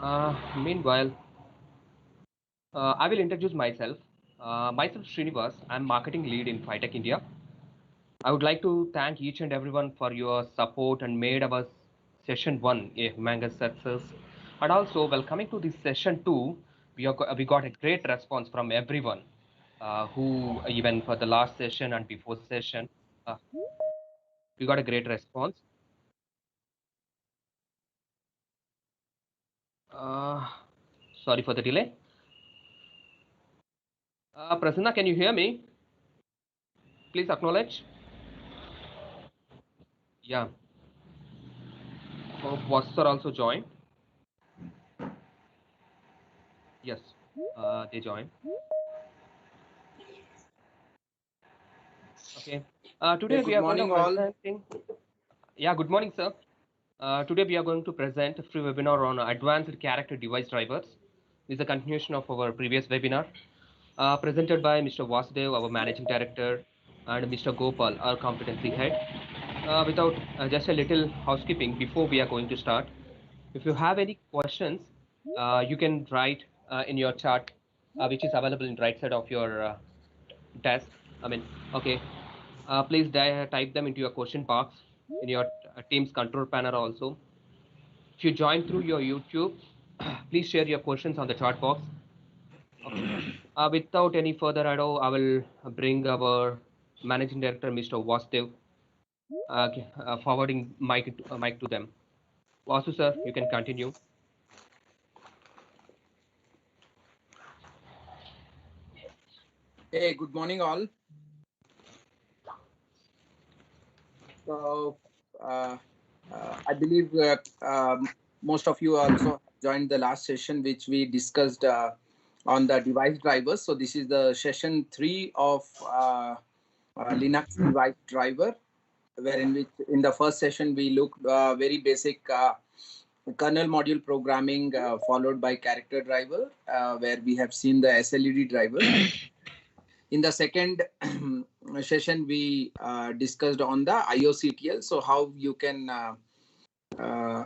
Meanwhile, I will introduce myself. Myself, Srinivas. I'm marketing lead in PHYTEC India. I would like to thank each and everyone for your support and made our session 1 a humongous success. And also, well, coming to this session 2, we got a great response from everyone who even for the last session and before session, uh, we got a great response. Uh, Sorry for the delay. Prasanna, can you hear me? Please acknowledge. Yeah. Hope Vasu also joined. Yes, they joined. Okay. Hey, Today we good are going to morning, all. presenting. Yeah, good morning, sir. Today we are going to present a free webinar on advanced character device drivers. This is a continuation of our previous webinar, presented by Mr. Vasudev, our managing director, and Mr. Gopal, our competency head. Without just a little housekeeping before we are going to start. If you have any questions, you can write in your chat, which is available in right side of your desk. I mean, okay. Please type them into your question box in your Teams control panel also. If you join through your YouTube, please share your questions on the chat box. Okay. Without any further ado, I will bring our managing director, Mr. Vasudev, forwarding mic to them. Vasu sir, you can continue. Hey, good morning, all. So, I believe most of you also joined the last session, which we discussed on the device drivers. So, this is the session 3 of Linux device driver, wherein which in the first session we looked very basic kernel module programming, followed by character driver, where we have seen the SLED driver. In the second session, we discussed on the IOCTL, so how you can uh,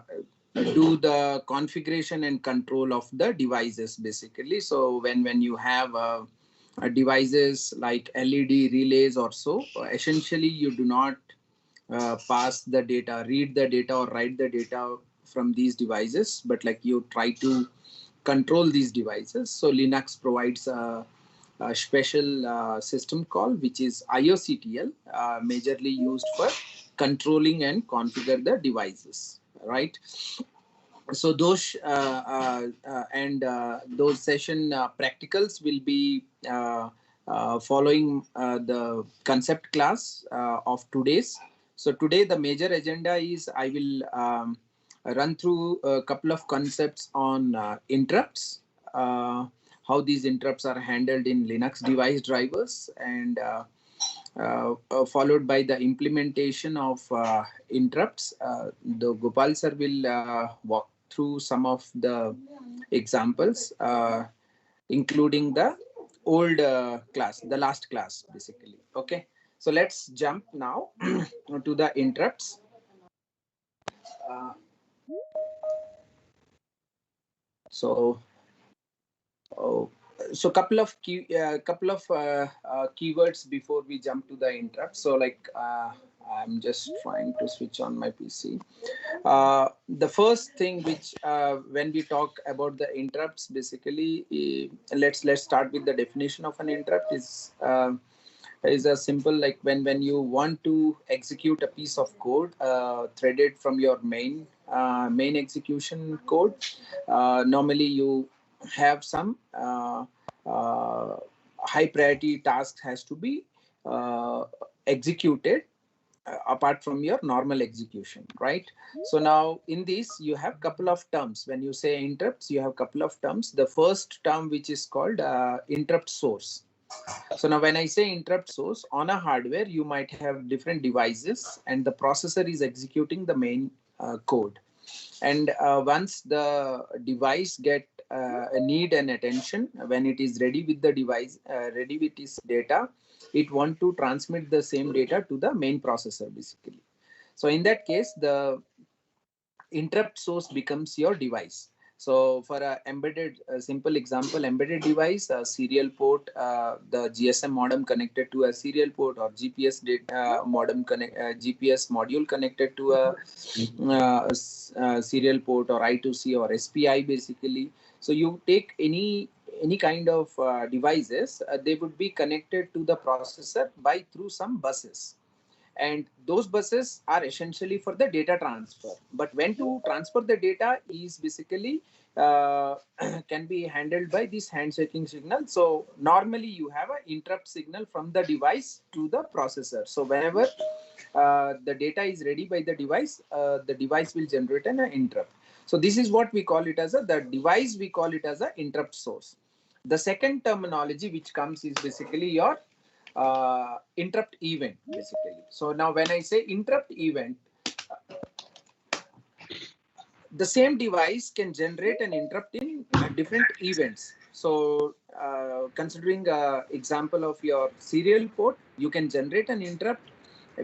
do the configuration and control of the devices, basically. So when you have devices like LED relays or so, essentially you do not pass the data, read the data or write the data from these devices, but like you try to control these devices. So Linux provides a special system call, which is IOCTL, majorly used for controlling and configure the devices, right? So those those session practicals will be following the concept class of today's. So today the major agenda is I will run through a couple of concepts on interrupts, how these interrupts are handled in Linux device drivers, and followed by the implementation of interrupts. The Gopal sir will walk through some of the examples, including the old class, the last class, basically. Okay, so let's jump now to the interrupts. Uh, so, oh, so couple of keywords before we jump to the interrupt. So, like I'm just trying to switch on my PC. The first thing which when we talk about the interrupts, basically, let's start with the definition of an interrupt. Is a simple, like when you want to execute a piece of code threaded from your main execution code. Normally you have some high priority task has to be executed apart from your normal execution, right? So now in this you have couple of terms. When you say interrupts, you have couple of terms. The first term, which is called interrupt source. So now when I say interrupt source, on a hardware you might have different devices and the processor is executing the main code. And once the device get a need and attention, when it is ready with the device, ready with its data, it want to transmit the same data to the main processor, basically. So in that case, the interrupt source becomes your device. So for a embedded, simple example, embedded device, a serial port, the GSM modem connected to a serial port, or GPS GPS module connected to a serial port, or I2C or SPI basically. So you take any kind of devices, they would be connected to the processor by through some buses, and those buses are essentially for the data transfer. But when to transfer the data is basically uh, can be handled by this handshaking signal. So normally you have an interrupt signal from the device to the processor. So whenever the data is ready by the device will generate an interrupt. So this is what we call it as the device, we call it as a interrupt source. The second terminology which comes is basically your interrupt event basically. So now when I say interrupt event, the same device can generate an interrupt in different events. So considering example of your serial port, you can generate an interrupt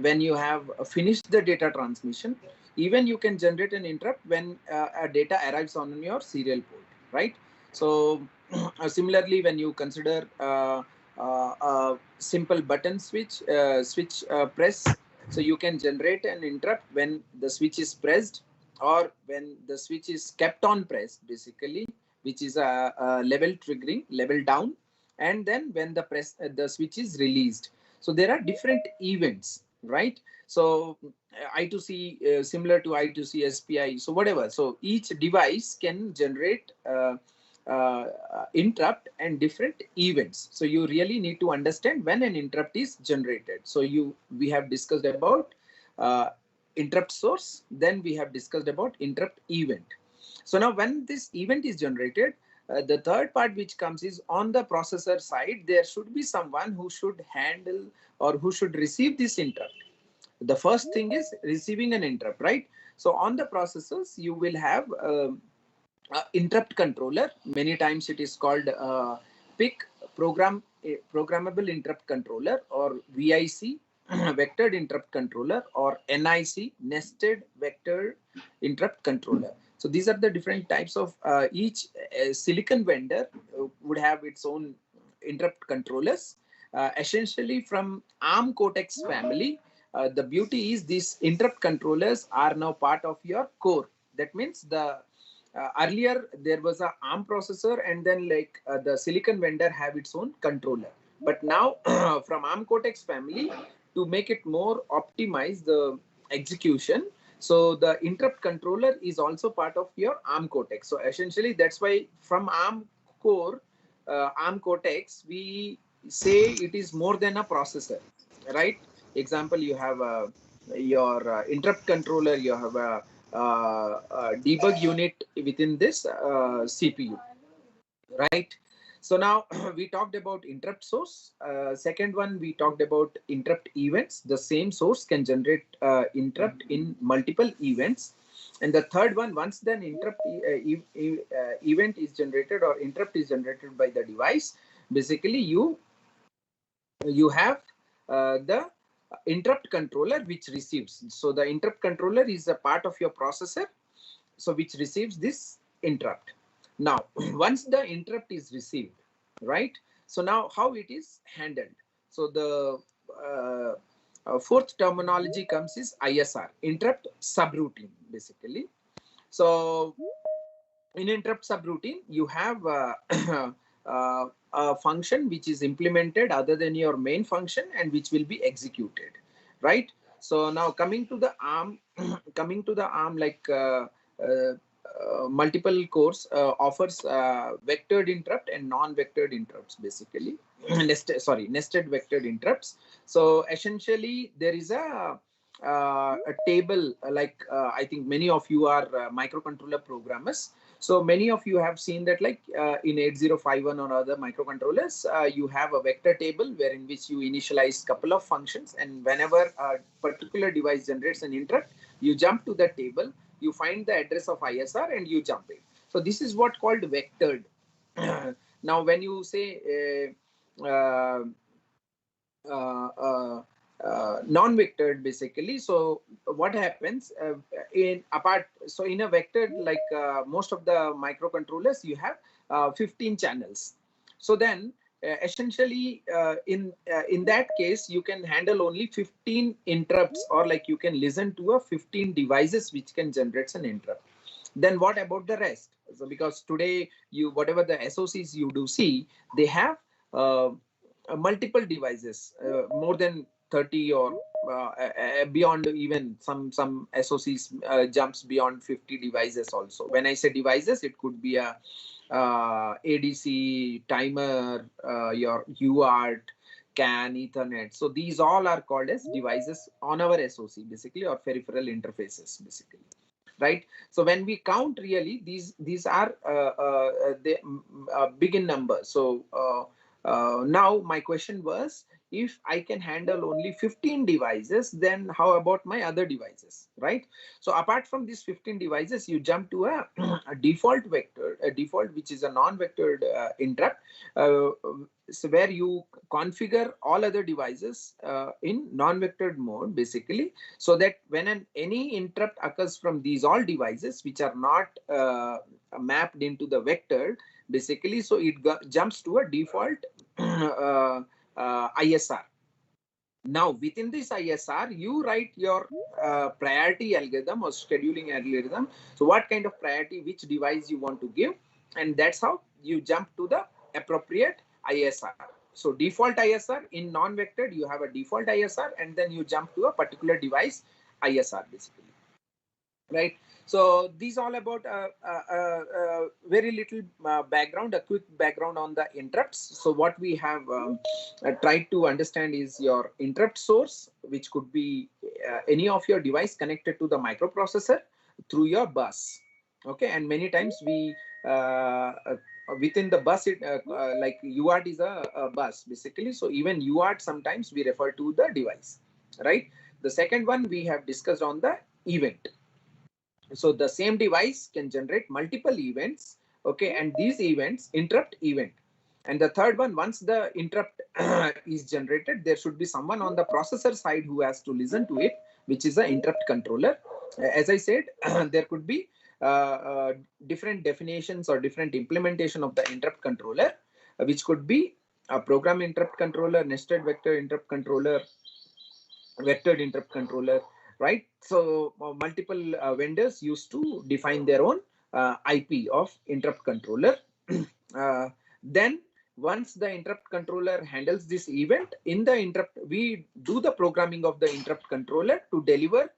when you have finished the data transmission. Even you can generate an interrupt when a data arrives on your serial port, right? So similarly, when you consider a simple button switch press, so you can generate an interrupt when the switch is pressed, or when the switch is kept on press basically, which is a level triggering, level down, and then when the switch is released. So there are different events, right? So I2C, similar to I2C SPI, so whatever. So each device can generate interrupt and different events. So you really need to understand when an interrupt is generated. So we have discussed about uh, interrupt source, then we have discussed about interrupt event. So now when this event is generated, the third part which comes is on the processor side, there should be someone who should handle or who should receive this interrupt. The first thing is receiving an interrupt, right? So on the processors, you will have interrupt controller. Many times it is called PIC, programmable interrupt controller, or VIC, vectored interrupt controller, or NIC, nested vector interrupt controller. So these are the different types of each silicon vendor would have its own interrupt controllers, essentially from ARM Cortex family. The beauty is these interrupt controllers are now part of your core. That means earlier there was a ARM processor, and then the silicon vendor have its own controller. But now from ARM Cortex family, to make it more optimize the execution, so the interrupt controller is also part of your ARM Cortex. So essentially that's why from ARM core, ARM Cortex, we say it is more than a processor, right? Example, you have your interrupt controller, you have a debug unit within this CPU, right? So now we talked about interrupt source. Second one, we talked about interrupt events. The same source can generate interrupt in multiple events. And the third one, once then interrupt event is generated or interrupt is generated by the device, basically you have the interrupt controller which receives. So the interrupt controller is a part of your processor, so which receives this interrupt. Now once the interrupt is received, right? So now how it is handled? So the fourth terminology comes is ISR, interrupt subroutine basically. So in interrupt subroutine, you have a function which is implemented other than your main function and which will be executed, right? So now coming to the ARM, coming to the ARM, multiple cores offers vectored interrupt and non-vectored interrupts basically. Nested vectored interrupts. So essentially there is a table, I think many of you are microcontroller programmers. So many of you have seen that in 8051 or other microcontrollers, you have a vector table wherein which you initialize couple of functions, and whenever a particular device generates an interrupt, you jump to the table, you find the address of ISR and you jump it. So this is what called vectored. Now when you say uh, uh, non-vectored basically. So what happens in a vectored, like most of the microcontrollers, you have 15 channels. So then essentially in that case you can handle only 15 interrupts, or like you can listen to a 15 devices which can generate an interrupt. Then what about the rest? So because today you, whatever the SOCs you do see, they have multiple devices, more than 30, or beyond, even some SOCs jumps beyond 50 devices also. When I say devices, it could be a ADC, timer, your UART, CAN, Ethernet. So these all are called as devices on our SOC basically, or peripheral interfaces basically, right? So when we count, really these are big in number. So now my question was, if I can handle only 15 devices, then how about my other devices, right? So apart from these 15 devices, you jump to a default vector, a default which is a non-vectored interrupt, so where you configure all other devices in non-vectored mode basically, so that when any interrupt occurs from these all devices which are not mapped into the vector basically, so it jumps to a default ISR. Now within this ISR, you write your priority algorithm or scheduling algorithm. So what kind of priority, which device you want to give, and that's how you jump to the appropriate ISR. So default ISR, in non-vectored you have a default ISR, and then you jump to a particular device ISR basically, right? So these all about very little background, a quick background on the interrupts. So what we have tried to understand is your interrupt source, which could be any of your device connected to the microprocessor through your bus. Okay, and many times we within the bus, like UART is a bus basically. So even UART sometimes we refer to the device, right? The second one we have discussed on the event. So the same device can generate multiple events, okay, and these events interrupt event. And the third one, once the interrupt is generated, there should be someone on the processor side who has to listen to it, which is the interrupt controller. As I said, there could be different definitions or different implementation of the interrupt controller, which could be a program interrupt controller, nested vector interrupt controller, vectored interrupt controller, right? So multiple vendors used to define their own IP of interrupt controller. Then once the interrupt controller handles this event, in the interrupt, we do the programming of the interrupt controller to deliver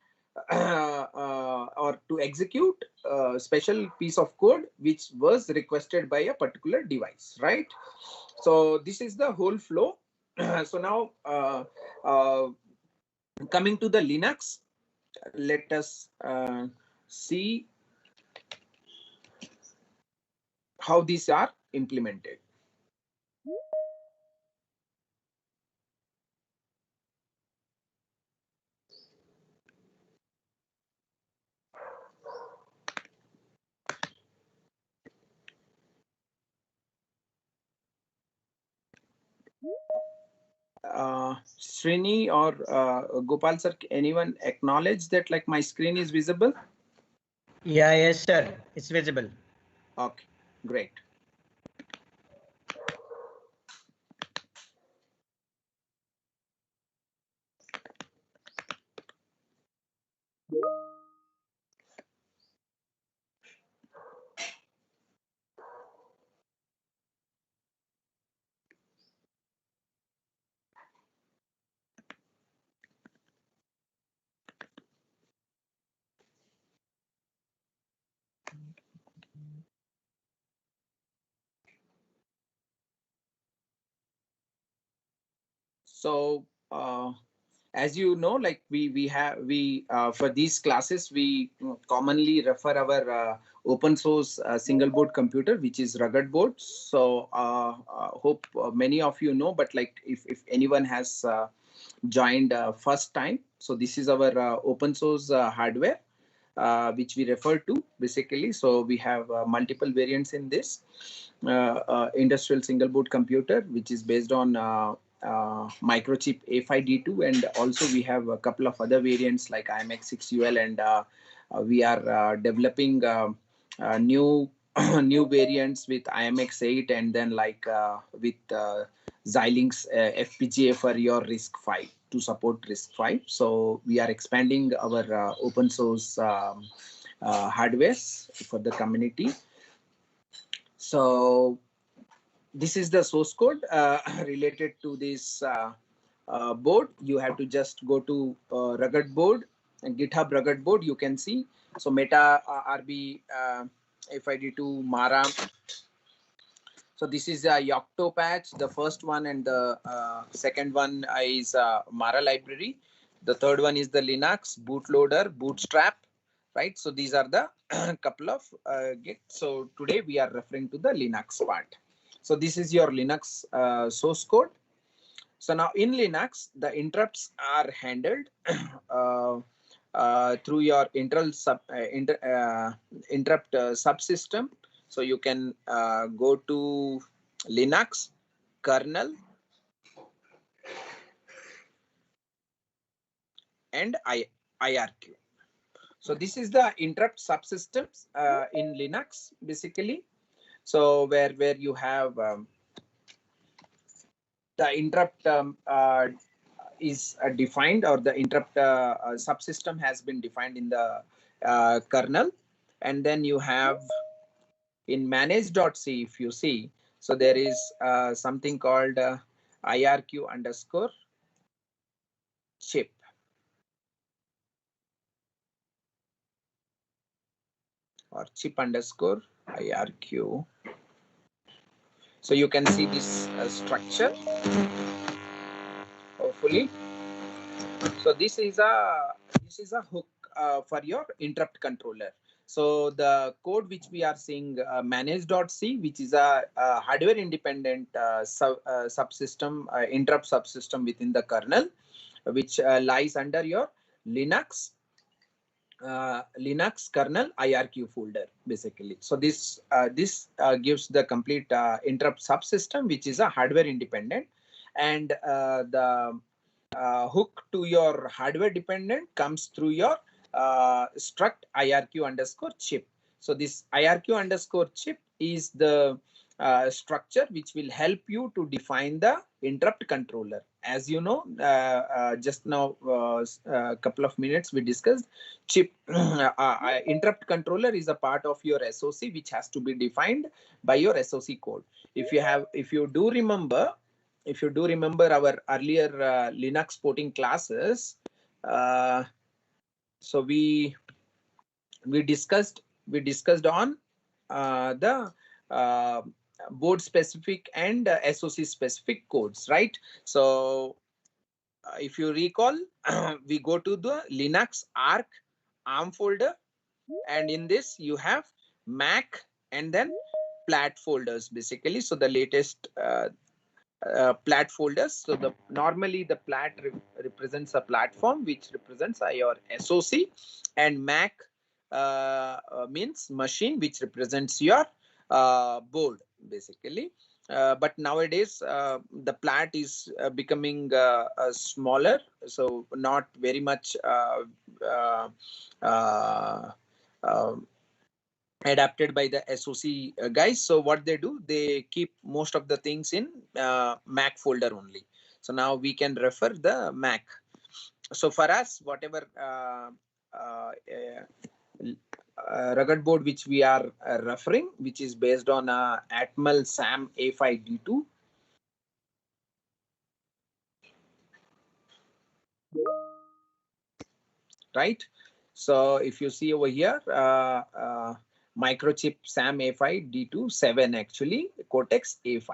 or to execute a special piece of code which was requested by a particular device, right? So this is the whole flow. So now coming to the Linux, let us see how these are implemented. Srini or Gopal sir, anyone acknowledge that like my screen is visible? Yeah, yes, sir. It's visible. Okay, great. So as you know, like we for these classes we commonly refer our open source single board computer, which is RuggedBoard. So hope many of you know, but like if anyone has joined first time, so this is our open source hardware which we refer to basically. So we have multiple variants in this industrial single board computer, which is based on microchip A5D2, and also we have a couple of other variants like IMX6UL, and we are developing new new variants with IMX8, and then like with Xilinx FPGA for your RISC-V to support RISC-V. So we are expanding our open source hardwares for the community. So this is the source code related to this board. You have to just go to Rugged Board and GitHub Rugged Board. You can see. So Meta RB FID2 Mara. So this is a Yocto patch, the first one, and the second one is Mara library. The third one is the Linux bootloader, Bootstrap, right? So these are the couple of Git. So today we are referring to the Linux part. So this is your Linux source code. So now in Linux, the interrupts are handled through your interrupt subsystem. So you can go to Linux kernel and IRQ. So this is the interrupt subsystems in Linux basically. So where you have the interrupt is defined, or the interrupt subsystem has been defined in the kernel, and then you have in manage.c, if you see, so there is something called IRQ underscore chip. Or chip underscore IRQ. So you can see this structure, hopefully. So this is a hook for your interrupt controller. So the code which we are seeing manage.c, which is a hardware independent subsystem, interrupt subsystem within the kernel, which lies under your Linux kernel IRQ folder basically. So this gives the complete interrupt subsystem, which is a hardware independent, and the hook to your hardware dependent comes through your struct IRQ underscore chip. So this IRQ underscore chip is the structure which will help you to define the interrupt controller. As you know, just now a couple of minutes we discussed, chip interrupt controller is a part of your SOC which has to be defined by your SOC code. If you do remember our earlier Linux porting classes, so we discussed on the board specific and SOC specific codes, right? So if you recall, we go to the Linux ARM folder, and in this you have Mac and then plat folders basically. So the latest plat folders. So normally the plat represents a platform which represents your SOC, and Mac means machine, which represents your board basically. But nowadays the plat is becoming smaller, so not very much adapted by the SOC guys. So what they do, they keep most of the things in Mac folder only. So now we can refer the Mac. So for us, whatever rugged board which we are referring, which is based on Atmel SAM A5D2. Right. So if you see over here, microchip SAM A5 D2 7 actually Cortex A5.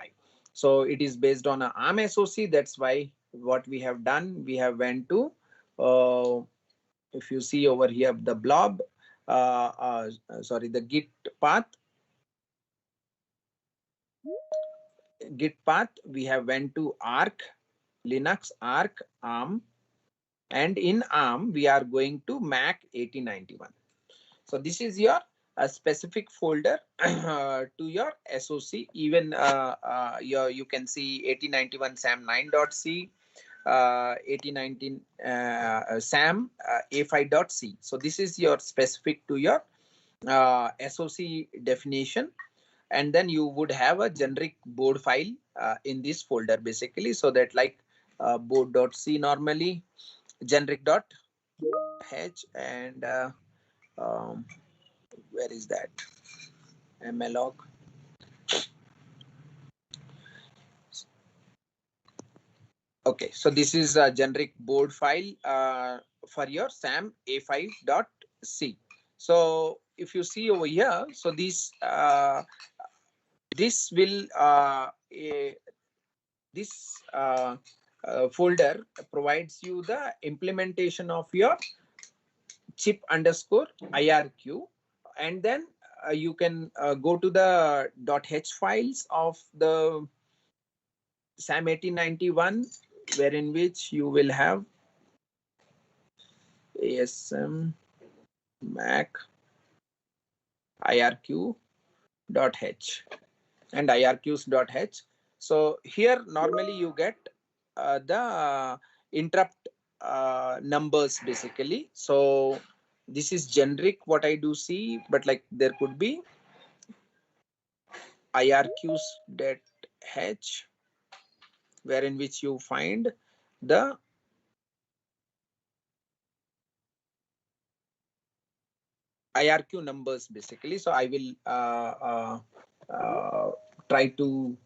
So it is based on an ARM SoC. That's why what we have done, we have went to if you see over here the blob, sorry, the Git path, we have went to ARC, Linux ARC ARM, and in ARM we are going to Mac 8091. So this is your a specific folder to your SOC. Even you can see 8091 sam9.c, 8019 sam a5.c. So this is your specific to your SOC definition, and then you would have a generic board file in this folder basically, so that like board.c normally, generic.h, and where is that mlog. Okay, so this is a generic board file for your sam a5.c. So if you see over here, so this will this folder provides you the implementation of your chip underscore IRQ, and then you can go to the .h files of the SAM 1891, wherein which you will have ASM Mac IRQ.h and IRQs.h. So here normally you get the interrupt numbers basically. So this is generic what I do see, but like there could be IRQs.h, wherein which you find the IRQ numbers basically. So I will try to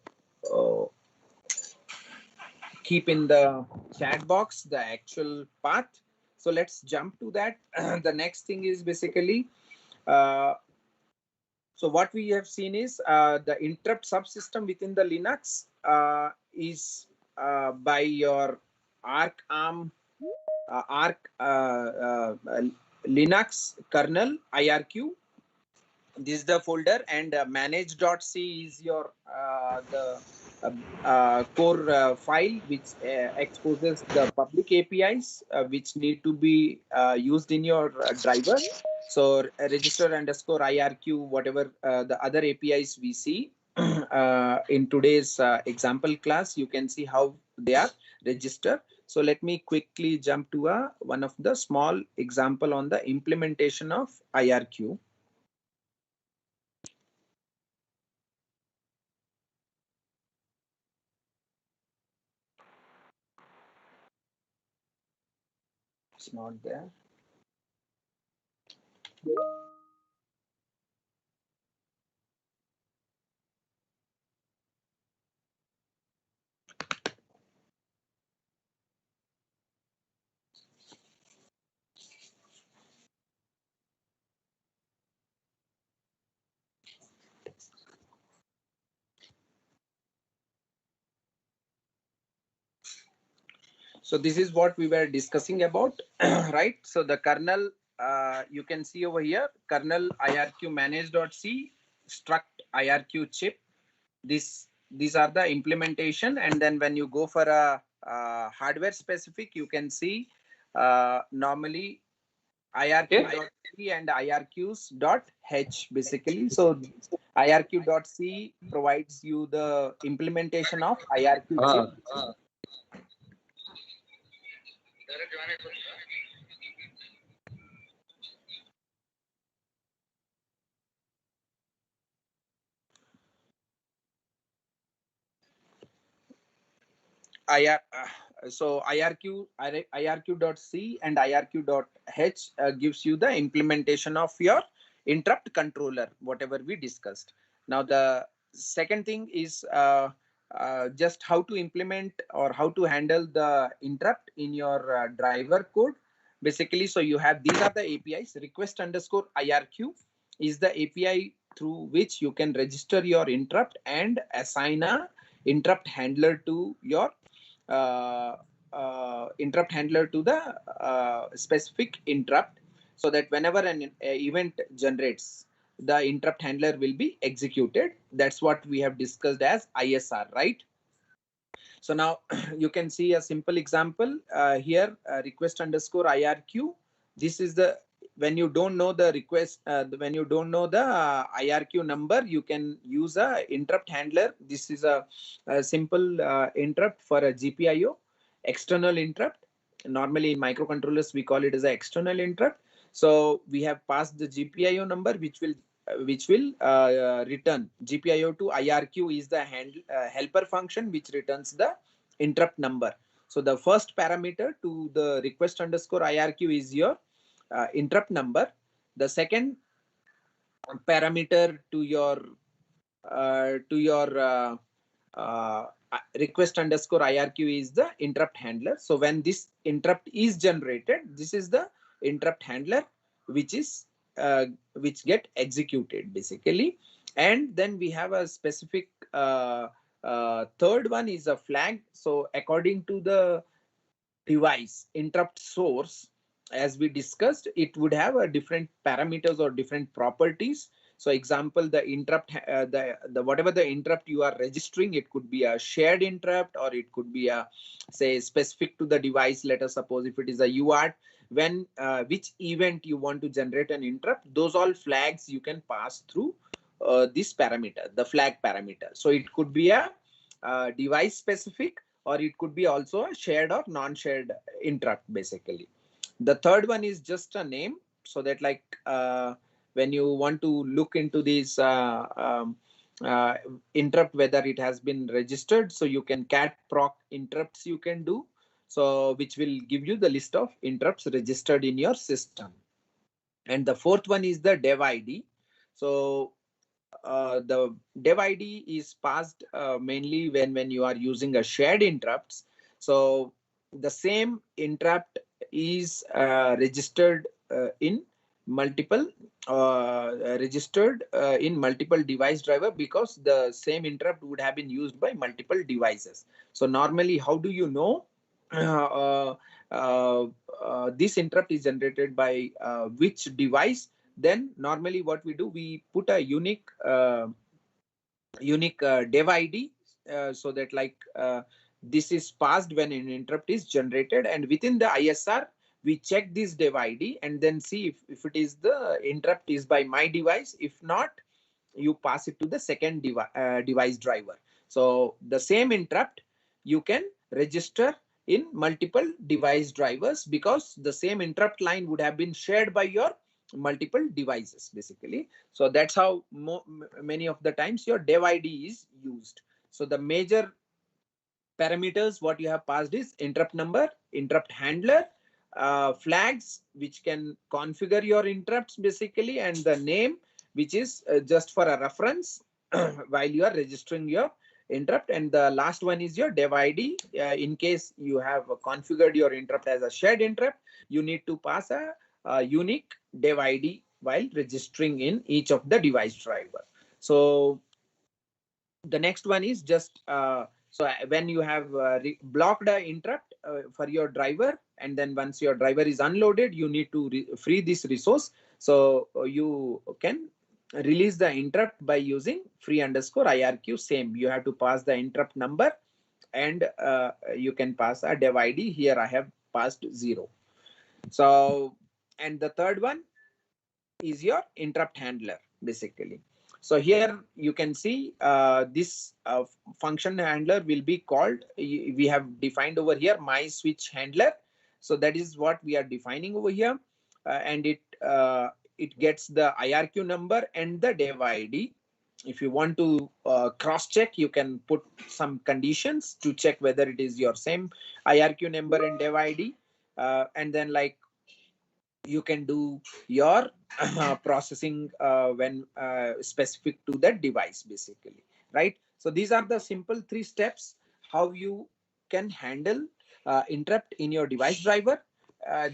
keep in the chat box the actual path. So let's jump to that. The next thing is basically, so what we have seen is the interrupt subsystem within the Linux is by your ARC Linux kernel IRQ. This is the folder, and manage.c is your core file which exposes the public APIs which need to be used in your driver. So register underscore IRQ, whatever the other APIs we see in today's example class, you can see how they are registered. So let me quickly jump to one of the small example on the implementation of IRQ. It's not there. So this is what we were discussing about, right? So the kernel, you can see over here, kernel IRQ manage.c, struct IRQ chip. These are the implementation, and then when you go for a hardware specific, you can see normally IRQ.c and IRQs.h basically. So IRQ.c provides you the implementation of IRQ chip. So IRQ.c and IRQ.h gives you the implementation of your interrupt controller, whatever we discussed. Now the second thing is just how to implement or how to handle the interrupt in your driver code. Basically, so you have, these are the APIs. Request underscore IRQ is the API through which you can register your interrupt and assign a interrupt handler to your interrupt handler to the specific interrupt, so that whenever an event generates, the interrupt handler will be executed. That's what we have discussed as ISR, right? So now you can see a simple example here, request underscore IRQ. This is the when you don't know the request, when you don't know the IRQ number, you can use a interrupt handler. This is a simple interrupt for a GPIO, external interrupt. Normally in microcontrollers, we call it as an external interrupt. So we have passed the GPIO number, which will return GPIO to IRQ is the helper function, which returns the interrupt number. So the first parameter to the request underscore IRQ is your interrupt number. The second parameter to your request underscore IRQ is the interrupt handler. So when this interrupt is generated, this is the interrupt handler which get executed basically. And then we have a specific third one is a flag. So according to the device interrupt source, as we discussed, it would have a different parameters or different properties. So example, the interrupt, the whatever the interrupt you are registering, it could be a shared interrupt, or it could be a, say, specific to the device. Let us suppose if it is a UART, when which event you want to generate an interrupt, those all flags you can pass through this parameter, the flag parameter. So it could be a device specific, or it could be also a shared or non-shared interrupt basically. The third one is just a name, so that like when you want to look into this interrupt, whether it has been registered, so you can cat proc interrupts you can do, so which will give you the list of interrupts registered in your system. And the fourth one is the dev ID. So the dev ID is passed mainly when you are using a shared interrupts. So the same interrupt is registered in multiple device driver, because the same interrupt would have been used by multiple devices. So normally, how do you know this interrupt is generated by which device? Then normally what we do, we put a unique dev ID, so that like this is passed when an interrupt is generated, and within the ISR we check this dev ID and then see if it is the interrupt is by my device. If not, you pass it to the second device driver. So the same interrupt you can register in multiple device drivers, because the same interrupt line would have been shared by your multiple devices basically. So that's how many of the times your dev ID is used. So the major parameters what you have passed is interrupt number, interrupt handler, flags which can configure your interrupts basically, and the name, which is just for a reference while you are registering your interrupt. And the last one is your dev ID. In case you have configured your interrupt as a shared interrupt, you need to pass a unique dev ID while registering in each of the device driver. So the next one is just so when you have blocked an interrupt for your driver, and then once your driver is unloaded, you need to free this resource. So you can release the interrupt by using free underscore IRQ. Same, you have to pass the interrupt number, and you can pass a dev ID. Here I have passed 0. So, and the third one is your interrupt handler basically. So here you can see this function handler will be called, we have defined over here, my switch handler. So that is what we are defining over here, and it gets the IRQ number and the dev ID. If you want to cross check, you can put some conditions to check whether it is your same IRQ number and dev ID, and then like you can do your processing when specific to that device basically, right? So these are the simple 3 steps how you can handle interrupt in your device driver.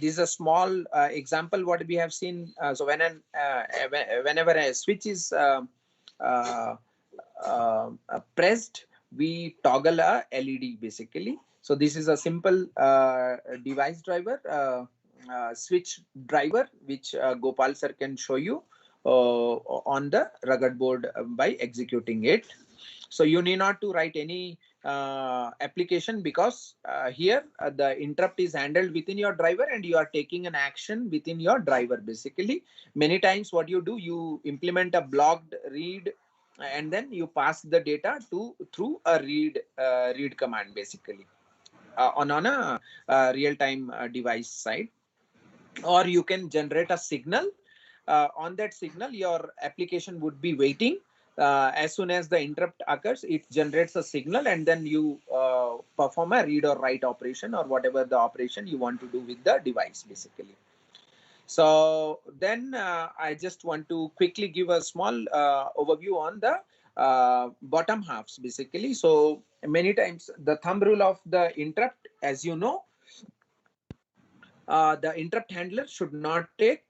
This is a small example what we have seen. So whenever a switch is pressed, we toggle a LED basically. So this is a simple device driver, switch driver, which Gopal sir can show you on the rugged board by executing it. So you need not to write any application, because here the interrupt is handled within your driver and you are taking an action within your driver. Basically, many times what you do, you implement a blocked read and then you pass the data through a read command, basically on a real-time device side. Or you can generate a signal. On that signal, your application would be waiting. As soon as the interrupt occurs, it generates a signal, and then you perform a read or write operation, or whatever the operation you want to do with the device, basically. So then I just want to quickly give a small overview on the bottom halves, basically. So many times the thumb rule of the interrupt, as you know, the interrupt handler should not take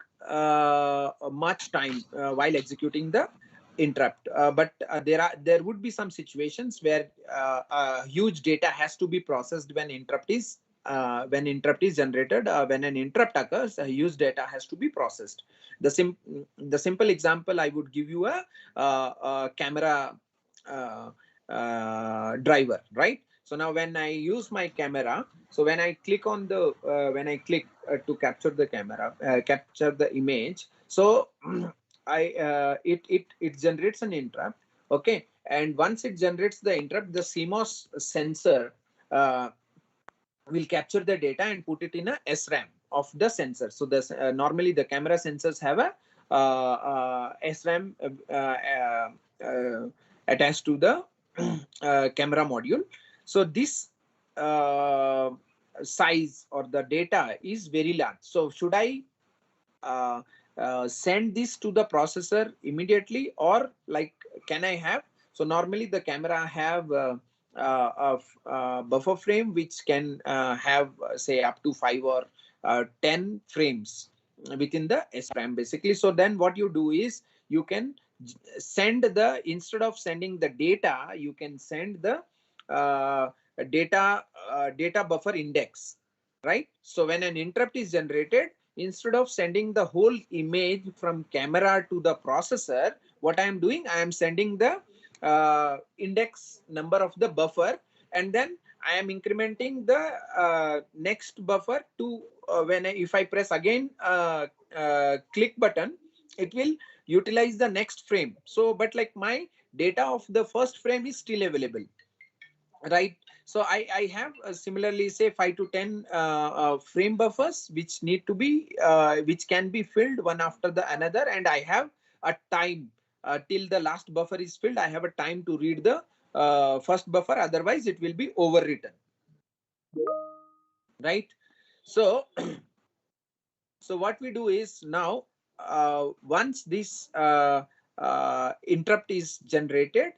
much time while executing the interrupt. But there would be some situations where huge data has to be processed when interrupt is generated. When an interrupt occurs, a huge data has to be processed. The simple example I would give you a camera driver, right? So now when I use my camera, so when I click on the to capture the camera, capture the image, so it generates an interrupt. Okay, and once it generates the interrupt, the CMOS sensor will capture the data and put it in a SRAM of the sensor. So this normally the camera sensors have a SRAM attached to the camera module. So this size or the data is very large. So should I send this to the processor immediately, or like can I have? So normally the camera have a buffer frame which can have say up to 5 or 10 frames within the SRAM, basically. So then what you do is you can send the, instead of sending the data, you can send the data buffer index, right? So when an interrupt is generated, instead of sending the whole image from camera to the processor, what I am doing, I am sending the index number of the buffer, and then I am incrementing the next buffer to if I press again click button, it will utilize the next frame. So but like my data of the first frame is still available, right? So I have similarly say 5 to 10 frame buffers which need to be which can be filled one after the another, and I have a time till the last buffer is filled. I have a time to read the first buffer, otherwise it will be overwritten, right? So so what we do is now once this interrupt is generated,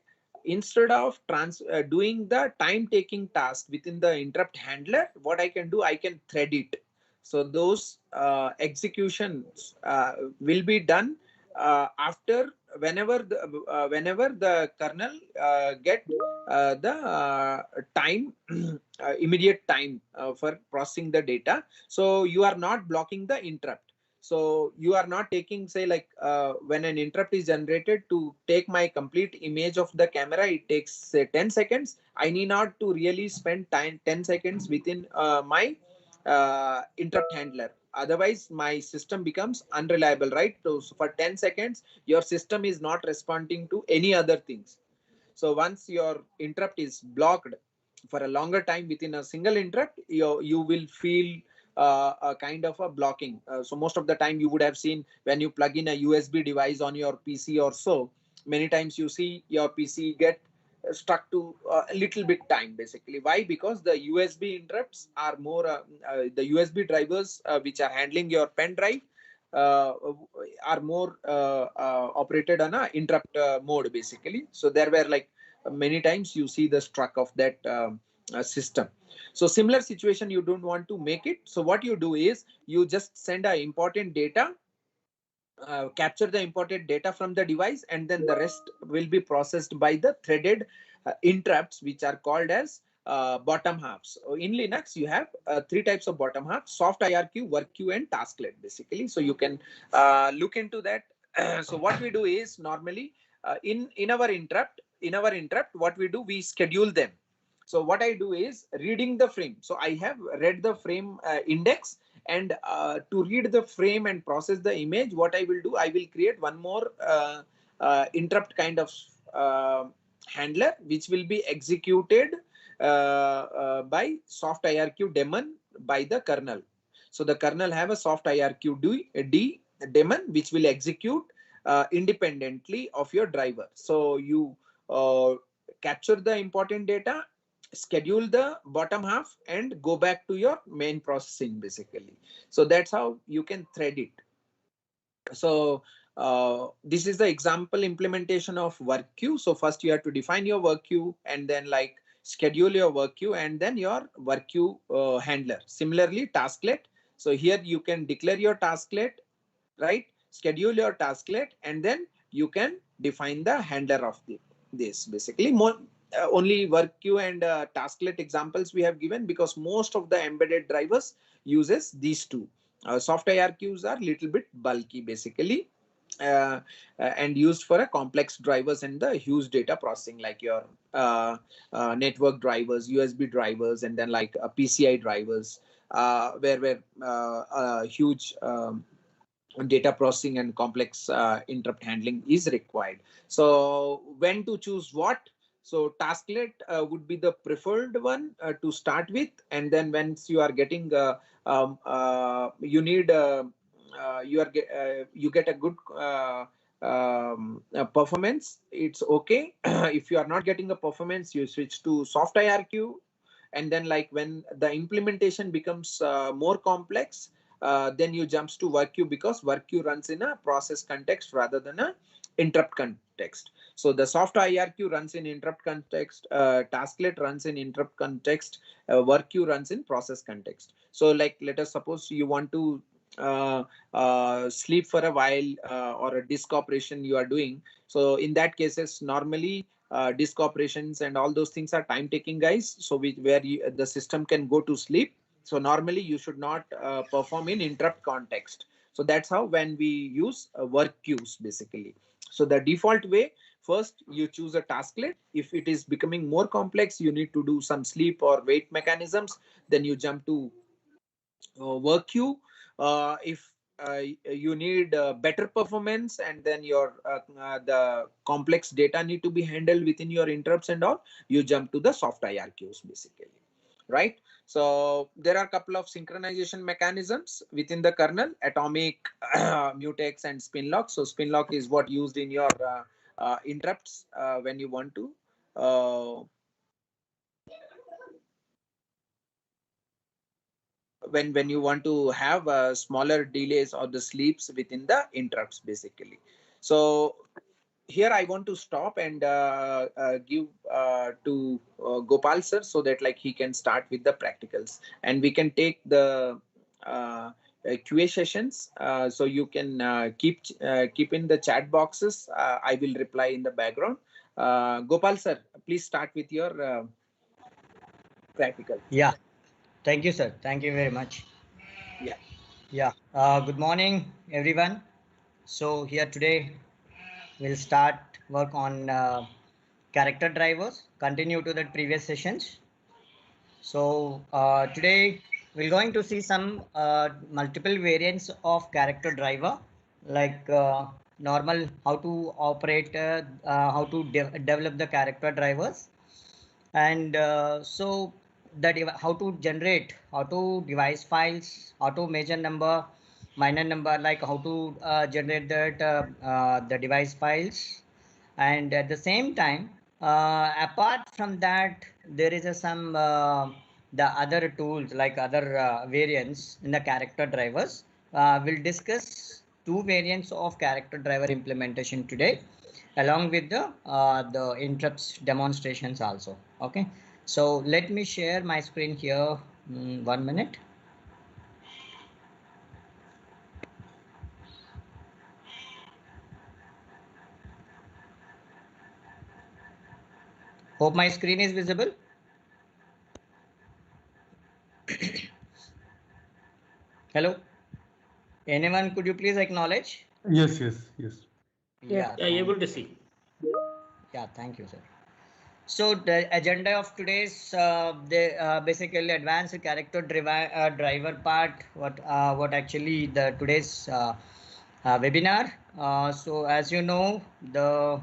instead of doing the time taking task within the interrupt handler, what I can do, I can thread it. So those executions will be done after whenever the kernel get the time immediate time for processing the data. So you are not blocking the interrupt. So you are not taking, say, like when an interrupt is generated, to take my complete image of the camera, it takes say 10 seconds. I need not to really spend time 10 seconds within my interrupt handler. Otherwise, my system becomes unreliable, right? So for 10 seconds, your system is not responding to any other things. So once your interrupt is blocked for a longer time within a single interrupt, you will feel a kind of a blocking. So most of the time you would have seen when you plug in a USB device on your PC or so, many times you see your PC get stuck to a little bit time, basically. Why? Because the USB interrupts are more the USB drivers which are handling your pen drive uh, are more operated on a interrupt mode, basically. So there were like many times you see the struck of that system. So similar situation, you don't want to make it. So what you do is you just send a important data, capture the important data from the device, and then the rest will be processed by the threaded interrupts, which are called as bottom halves. So in Linux, you have three types of bottom halves: soft IRQ, work queue, and tasklet, basically. So you can look into that. So what we do is normally in our interrupt, in our interrupt, what we do, we schedule them. So what I do is reading the frame. So I have read the frame index, and to read the frame and process the image, what I will do, I will create one more interrupt kind of handler, which will be executed by soft IRQ daemon by the kernel. So the kernel have a soft IRQ D daemon which will execute independently of your driver. So you capture the important data, schedule the bottom half, and go back to your main processing basically. So that's how you can thread it. So this is the example implementation of work queue. So first you have to define your work queue, and then like schedule your work queue, and then your work queue handler. Similarly, tasklet. So here you can declare your tasklet, right? Schedule your tasklet, and then you can define the handler of this basically. More only work queue and tasklet examples we have given because most of the embedded drivers uses these two. Soft IRQs are little bit bulky basically, and used for a complex drivers and the huge data processing like your network drivers, USB drivers, and then like PCI drivers, where huge data processing and complex interrupt handling is required. So when to choose what? So tasklet would be the preferred one to start with, and then once you are getting you need you get a good performance, it's okay. If you are not getting a performance, you switch to soft IRQ, and then like when the implementation becomes more complex, then you jumps to work queue because work queue runs in a process context rather than a interrupt context. So the soft IRQ runs in interrupt context, tasklet runs in interrupt context, work queue runs in process context. So like let us suppose you want to sleep for a while, or a disk operation you are doing. So in that cases, normally disk operations and all those things are time taking, guys. So where the system can go to sleep. So normally you should not perform in interrupt context. So that's how when we use work queues basically. So the default way, first you choose a tasklet. If it is becoming more complex, you need to do some sleep or wait mechanisms, then you jump to work queue. If you need better performance, and then your the complex data need to be handled within your interrupts and all, you jump to the soft IRQs basically, right? So there are a couple of synchronization mechanisms within the kernel: atomic, mutex, and spin lock. So spin lock is what used in your interrupts when you want to when you want to have smaller delays or the sleeps within the interrupts basically. So here I want to stop and give to Gopal sir, so that like he can start with the practicals, and we can take the QA sessions. So you can keep in the chat boxes. I will reply in the background. Gopal sir, please start with your practical. Yeah. Thank you, sir. Thank you very much. Yeah. Yeah. Good morning, everyone. So here today we'll start work on character drivers, continue to the previous sessions. So today we're going to see some multiple variants of character driver, like normal, how to operate, how to develop the character drivers, and so that how to generate, how to device files, how to major number, minor number, like how to generate that the device files. And at the same time, apart from that, there is some the other tools, like other variants in the character drivers. We'll discuss two variants of character driver implementation today, along with the interrupts demonstrations also. Okay, so let me share my screen here. 1 minute. Hope my screen is visible. Hello, anyone, could you please acknowledge? Yes. Yeah, able to see. Yeah, thank you, sir. So the agenda of today's basically advanced character driver part. What actually the today's webinar. So as you know, the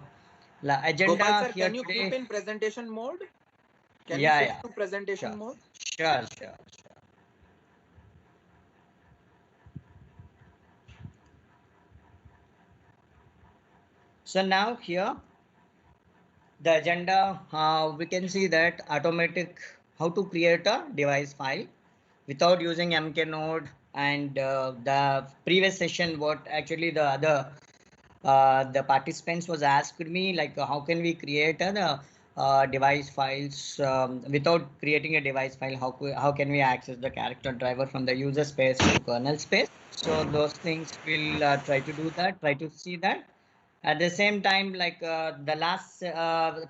agenda Gopal sir, here can you keep today. in presentation mode? Can you Yeah, switch yeah, to presentation sure, mode? sure. So now here the agenda, we can see that automatic how to create a device file without using MK node, and the previous session what actually the participants was asked me like how can we create a device files without creating a device file, how can we access the character driver from the user space to kernel space. So those things we'll try to do that, try to see that. At the same time, like the last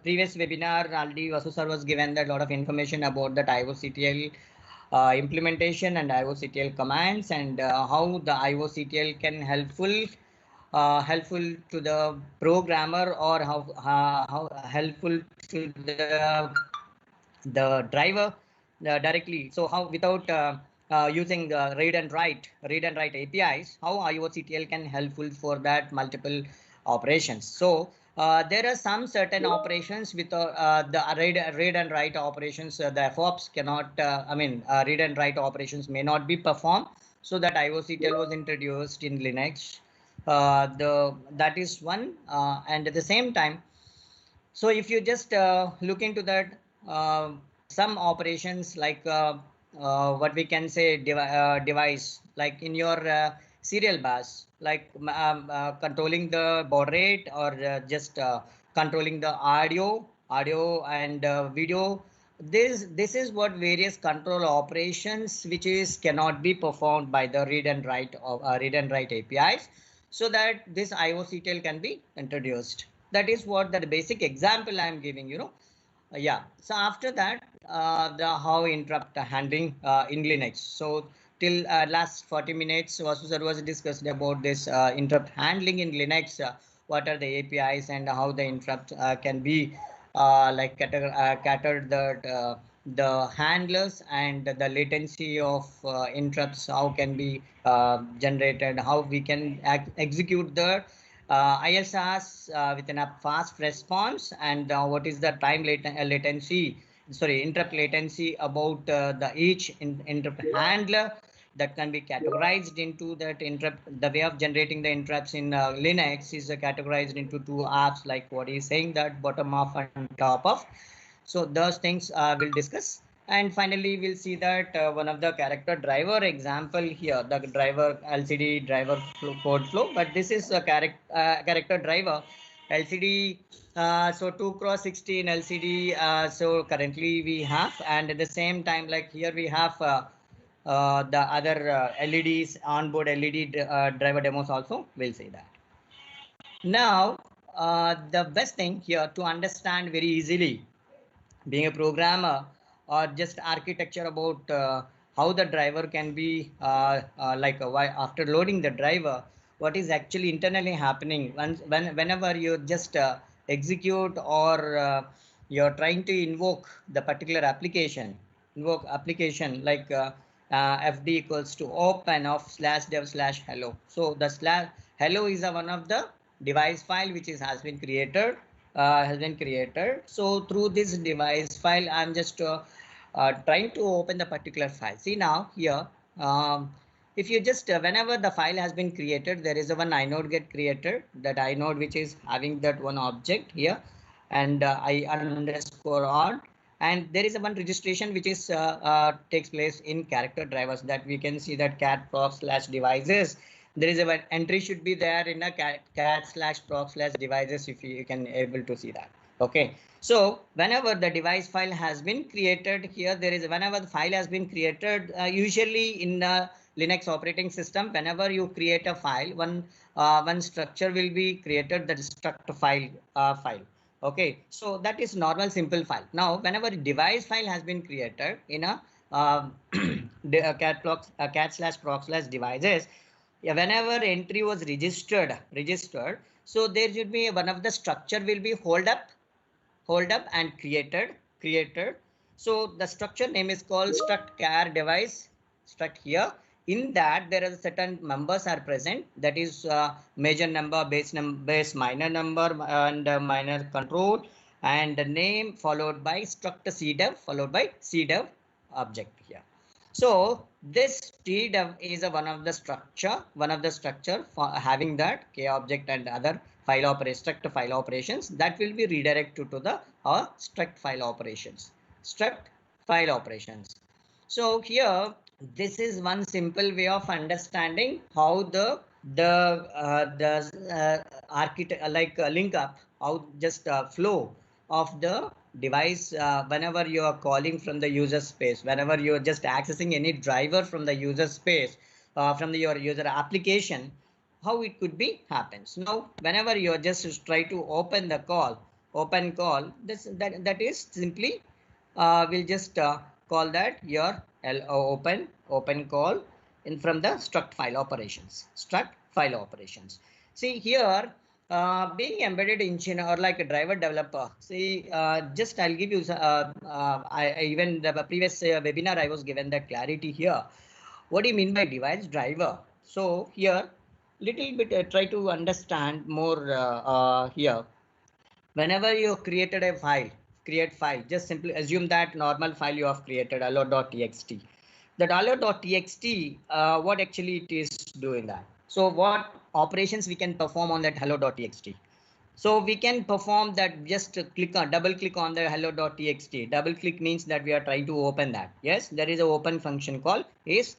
previous webinar, already Vasu sir was given that lot of information about that IOCTL implementation and IOCTL commands, and how the IOCTL can helpful to the programmer, or how helpful to the driver directly. So how without using read and write APIs, how IOCTL can helpful for that multiple operations. So there are some certain operations with the read and write operations. The FOPs cannot, read and write operations may not be performed. So that IOCTL was introduced in Linux. That is one, and at the same time, so if you just look into that, some operations like what we can say device, like in your serial bus, like controlling the baud rate, or just controlling the audio and video. This is what various control operations which is cannot be performed by the read and write APIs, so that this IOCTL can be introduced. That is what the basic example I am giving, yeah. So after that, the how interrupt handling in Linux. So till last 40 minutes, Vasu sir was discussed about this interrupt handling in Linux. What are the APIs and how the interrupt can be catered the handlers, and the latency of interrupts, how can be generated, how we can execute the ISRs within a fast response, and what is the time latency, sorry, interrupt latency about the each interrupt handler that can be categorized into that interrupt. The way of generating the interrupts in Linux is categorized into two apps, like what is saying that bottom off and top off. So those things we'll discuss. And finally, we'll see that one of the character driver example here, the driver LCD driver code flow. But this is a character driver LCD. So 2x16 LCD. So currently we have, and at the same time, like here we have the other LEDs, onboard LED driver demos also. We'll see that. Now, the best thing here to understand very easily, being a programmer or just architecture about how the driver can be why after loading the driver, what is actually internally happening whenever you just execute, or you're trying to invoke the particular application like fd equals to open of /dev/hello. So the /hello is one of the device file which has been created. So through this device file, I'm just trying to open the particular file. See now here, if you just whenever the file has been created, there is a one inode get created, that inode which is having that one object here, and I_on, and there is a one registration which is takes place in character drivers, that we can see that cat proc/devices. There is a one entry should be there in a cat/proc/devices, if you can able to see that. Okay, so whenever the device file has been created here, there is whenever the file has been created, usually in the Linux operating system, whenever you create a file, one structure will be created, that struct file. Okay, so that is normal simple file. Now whenever device file has been created in a cat/proc/devices, yeah, whenever entry was registered, so there should be one of the structure will be hold up, hold up and created. So the structure name is called struct char device struct here. In that there are certain members are present, that is major number, base minor number, and minor control, and the name followed by struct cdev followed by cdev object here. So this tdev is one of the structure for having that k object and other struct file operations that will be redirected to the struct file operations. So here this is one simple way of understanding how the architect link up, how just flow of the device whenever you are calling from the user space, whenever you are just accessing any driver from the user space, from your user application, how it could be happens. Now whenever you are just try to open the open call, that is simply we'll just call that your open call in from the struct file operations. See here, being embedded engineer or like a driver developer, see just I'll give you even the previous webinar I was given that clarity here. What do you mean by device driver? So here little bit try to understand more here. Whenever you created a create file, just simply assume that normal file you have created hello.txt. That hello.txt, what actually it is doing that. So what operations we can perform on that hello.txt? So we can perform that, just double click on the hello.txt. Double click means that we are trying to open that. Yes, there is a open function call is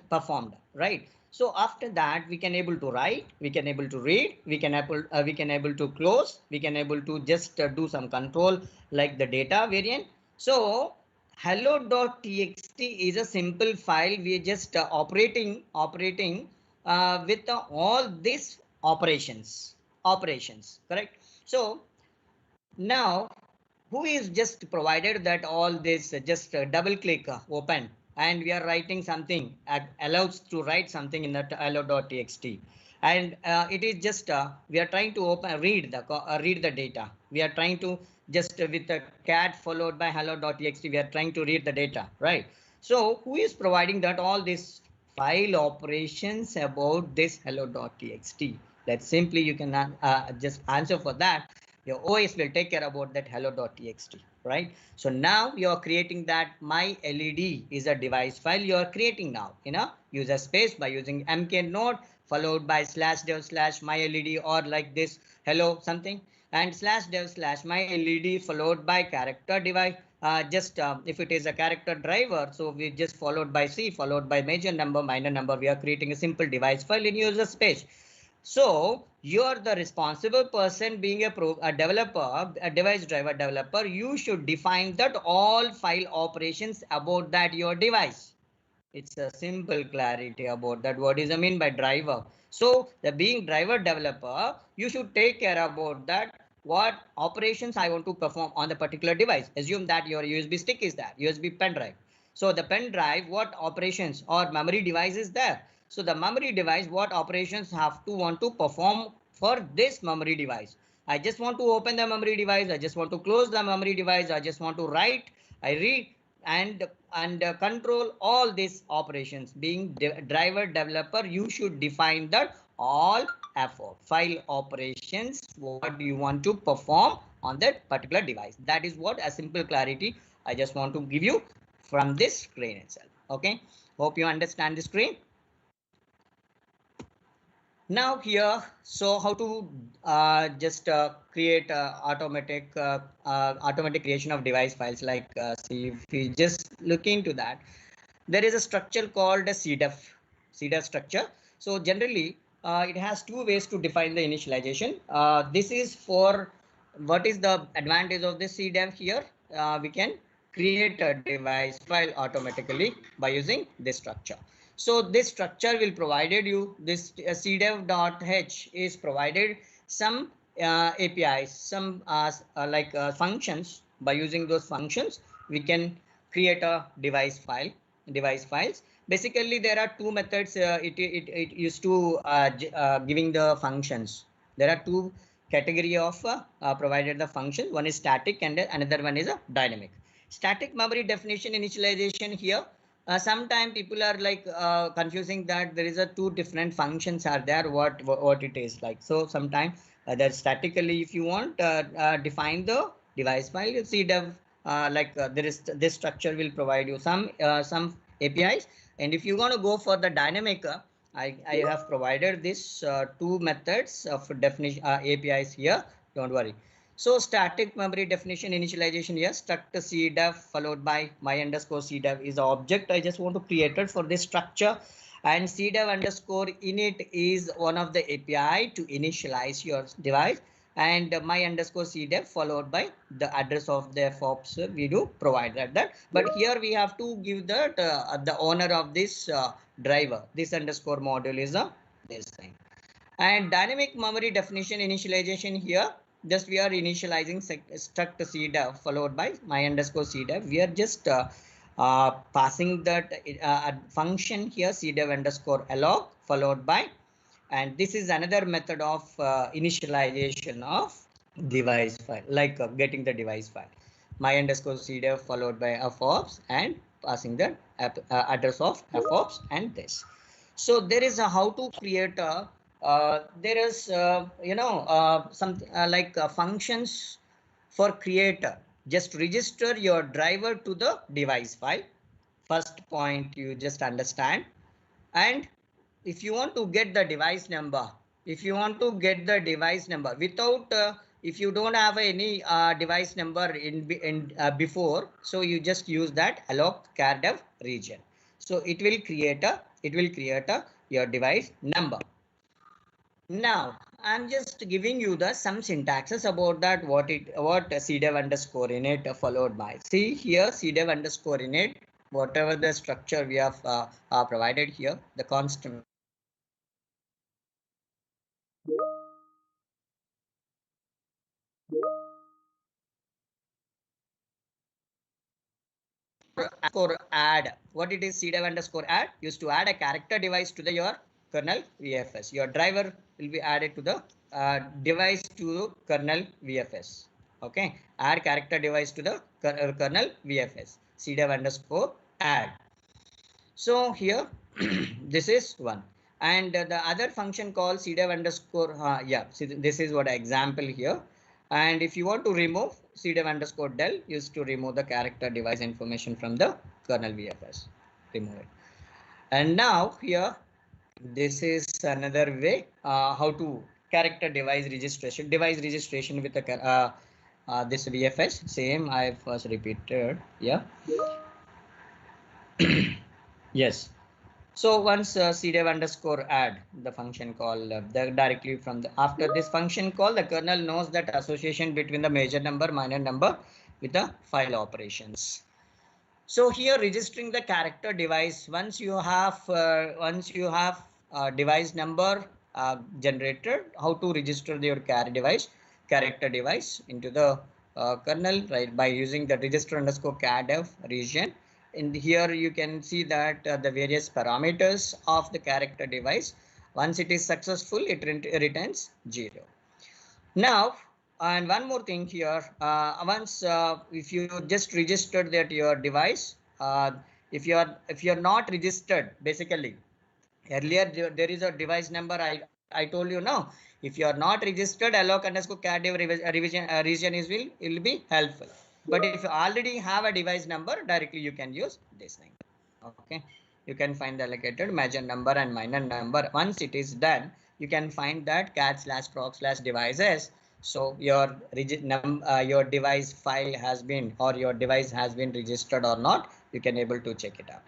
performed, right? So after that we can able to write, we can able to read, we can able to close, we can able to just do some control like the data variant. So hello.txt is a simple file. We are just operating with all these operations, correct? So now who is just provided that all this just double click open, and we are writing something, allows to write something in that hello.txt, and it is just we are trying to read the data. We are trying to just with the cat followed by hello.txt, we are trying to read the data, right? So who is providing that all this file operations about this hello.txt? That simply you can just answer for that. Your OS will take care about that hello.txt, right? So now you are creating that my LED is a device file you are creating now in a user space by using mk node followed by /dev/myled, or like this hello something, and /dev/myled followed by character device. If it is a character driver, so we just followed by C followed by major number, minor number. We are creating a simple device file in user space. So you are the responsible person, being a developer, a device driver developer. You should define that all file operations about that your device. It's a simple clarity about that. What is I mean by driver? So the being driver developer, you should take care about that. What operations I want to perform on the particular device. Assume that your USB stick is there, USB pen drive. So the pen drive, what operations or memory device is there? So the memory device, what operations have to want to perform for this memory device? I just want to open the memory device. I just want to close the memory device. I just want to write, I read, and control all these operations. Being driver developer, you should define that all file operations what you want to perform on that particular device. That is what a simple clarity I just want to give you from this screen itself. Okay, hope you understand the screen. Now here, so how to just create automatic creation of device files, like see, if we just look into that, there is a structure called a cdef structure. So generally it has two ways to define the initialization. This is for what is the advantage of this cdef here. We can create a device file automatically by using this structure. So this structure will provided you this cdev.h is provided some APIs, some functions. By using those functions, we can create a device files. Basically, there are two methods. It used to giving the functions. There are two category of provided the function. One is static and another one is a dynamic. Static memory definition initialization here. Sometimes people are like confusing that there is a two different functions are there. What it is like. So sometimes that statically, if you want define the device file, you see dev there is this structure will provide you some APIs, and if you want to go for the dynamic. I have provided this two methods of definition APIs here. Don't worry. So static memory definition initialization here, struct cdef followed by my underscore cdef is the object I just want to create it for this structure, and cdef underscore init is one of the API to initialize your device, and my underscore cdef followed by the address of the FOPS. We do provide that, but here we have to give that the owner of this driver. This underscore module is this thing. And dynamic memory definition initialization here, just we are initializing struct cdef followed by my underscore cdef. We are just passing that function here cdef underscore alloc followed by, and this is another method of initialization of device file, like getting the device file. My underscore cdef followed by FOPS and passing the address of FOPS and this. So there is a how to create a there is something like functions for creator. Just register your driver to the device file. First point you just understand. And if you want to get the device number, without if you don't have any device number in before, so you just use that alloc cardev region. So it will create your device number. Now I'm just giving you the some syntaxes about that what cdev underscore init followed by. See here cdev underscore init, whatever the structure we have provided here, the constant underscore add. What it is cdev underscore add used to add a character device to the your kernel VFS. Your driver will be added to the device to kernel VFS. Okay, add character device to the kernel VFS. cdev underscore add. So here this is one, and the other function called cdev underscore see, this is what example here. And if you want to remove cdev underscore del used to remove the character device information from the kernel VFS, remove it. And now here this is another way how to character device registration with the this VFS. Same I first repeated. Yeah. Yes. So once cdev underscore add, the function call directly from the after this function call, the kernel knows that association between the major number minor number with the file operations. So here registering the character device, once you have device number generated, how to register your character device into the kernel, right, by using the register underscore cardev region. And here you can see that the various parameters of the character device. Once it is successful, it returns 0. Now, and one more thing here, once if you just registered that your device, if you're not registered, basically earlier there is a device number I told you now. If you are not registered, alloc underscore cardev revision region will be helpful. But if you already have a device number, directly you can use this thing. Okay, you can find the allocated major number and minor number. Once it is done, you can find that cat/proc/devices. So your device file has been, or your device has been registered or not, you can able to check it out.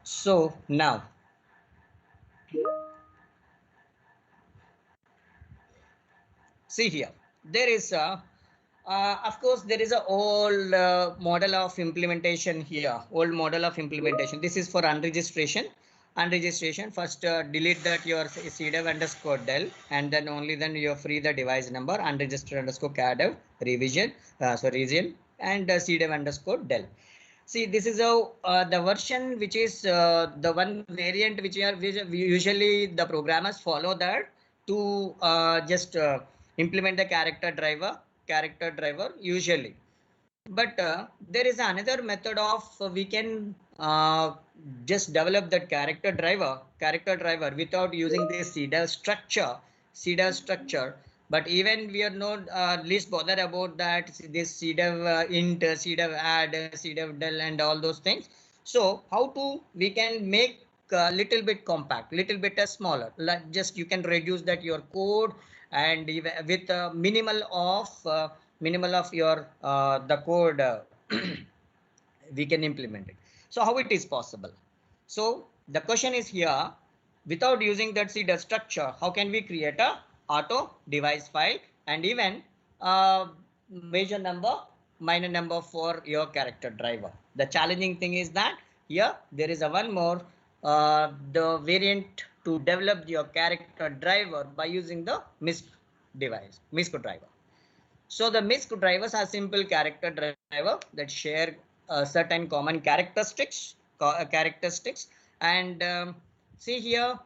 So now see here, there is a of course there is a old model of implementation here. This is for unregistration. First delete that your cdev underscore del, and then only then you free the device number unregistered underscore cardev region and cdev underscore del. See, this is the version which is the one variant which usually the programmers follow that to just implement the character driver usually. But there is another method of we can just develop that character driver without using this CDEV structure. But even we are not least bothered about that, this CDEV int, CDEV add, CDEV del, and all those things. So how to we can make a little bit compact, little bit smaller. Like just you can reduce that your code, and even with minimal of your the code we can implement it. So how it is possible? So the question is here, without using that CDEV structure, how can we create a auto device file and even major number, minor number for your character driver? The challenging thing is that here there is a one more the variant to develop your character driver by using the MISC driver. So the MISC drivers are simple character driver that share certain common characteristics. And see here,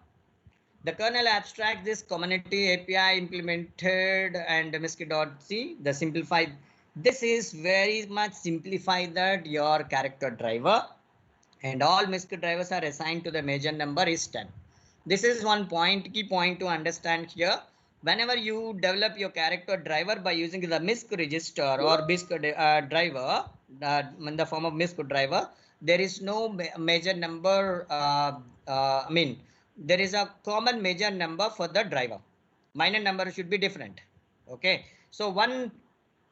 the kernel abstract this community API implemented and MISC.c, the simplified. This is very much simplified that your character driver and all MISC drivers are assigned to the major number is 10. This is one key point to understand here. Whenever you develop your character driver by using the MISC register or MISC driver in the form of MISC driver, there is no major number. I mean, there is a common major number for the driver. Minor number should be different. Okay, so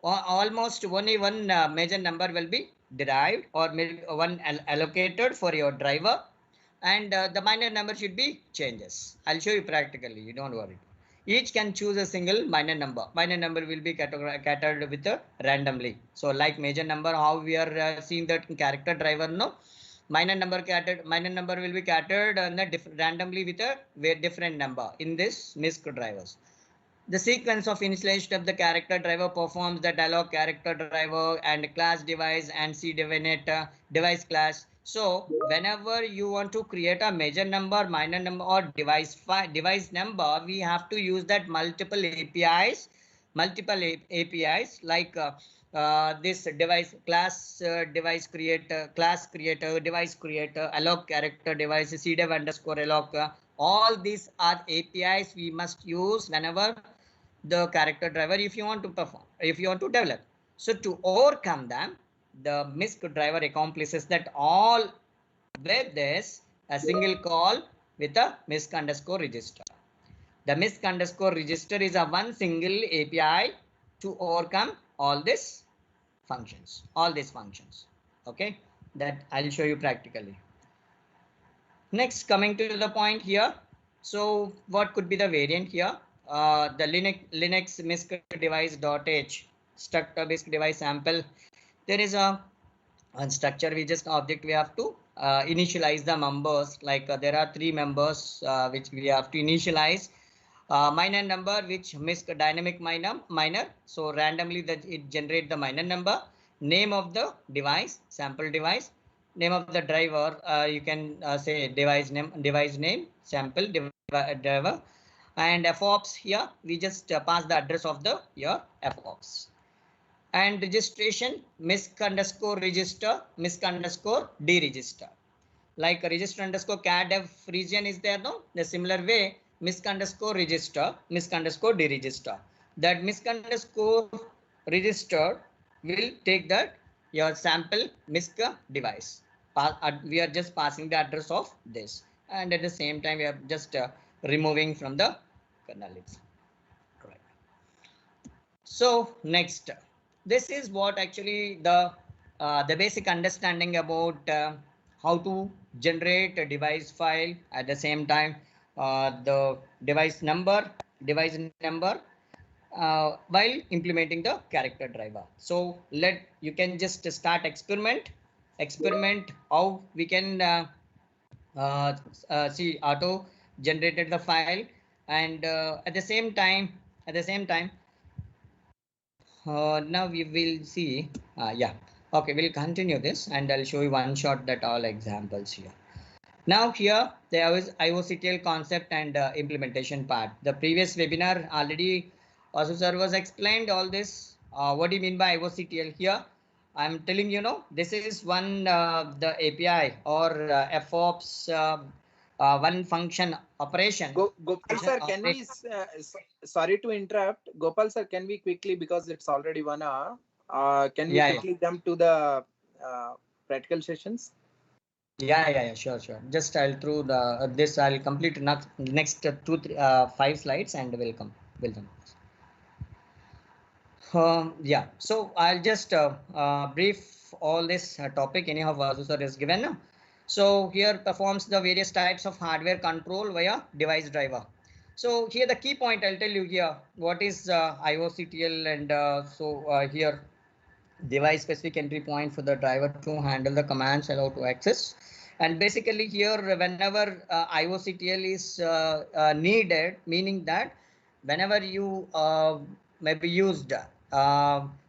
almost only one major number will be derived or one allocated for your driver, and the minor number should be changes. I'll show you practically, you don't worry. Each can choose a single minor number. Minor number will be catered with randomly. So like major number, how we are seeing that character driver, no, minor number will be catered randomly with a very different number in this MISC drivers. The sequence of initialization of the character driver performs the dialog character driver and class device and cdevinate device class. So whenever you want to create a major number, minor number, or device number, we have to use that multiple APIs like this device class, device creator, class creator, device creator, alloc character device, cdev underscore alloc. All these are APIs we must use whenever the character driver if you want to develop. So to overcome them, the MISC driver accomplishes that all with this a single call with a MISC underscore register. The MISC underscore register is a one single API to overcome all these functions. Okay, that I'll show you practically. Next, coming to the point here. So what could be the variant here? The Linux MISC device.h struct MISC device sample. There is a structure we just object we have to initialize the members, like there are 3 members which we have to initialize. Minor number which MISC dynamic minor, so randomly that it generate the minor number. Name of the device, sample device. Name of the driver, you can say device name sample driver. And FOPS here we just pass the address of the your FOPS. And registration MISC underscore register, MISC underscore deregister. Like register underscore cadef region is there, no? The similar way MISC underscore register, MISC underscore deregister. That MISC underscore register will take that your sample MISC device. We are just passing the address of this, and at the same time we are just removing from the kernel itself. Right. So next, this is what actually the basic understanding about how to generate a device file, at the same time the device number while implementing the character driver. So you can just start experiment how we can see auto generated the file, and at the same time now we will see yeah, okay, we'll continue this and I'll show you one shot that all examples here. Now here there is IOCTL concept and implementation part. The previous webinar already also sir was explained all this. What do you mean by IOCTL here? I'm telling you know this is one the API or FOPS one function operation. Gopal sir, can we? Sorry to interrupt. Gopal sir, can we quickly, because it's already 1 hour. Can we quickly jump to the practical sessions? Yeah, sure. Just I'll through the this I'll complete next 5 slides and we'll come. Yeah, so I'll just brief all this topic anyhow Vasu sir is given. So here performs the various types of hardware control via device driver. So here the key point I'll tell you here what is IOCTL and here device specific entry point for the driver to handle the commands allowed to access. And basically here whenever IOCTL is needed, meaning that whenever you may be used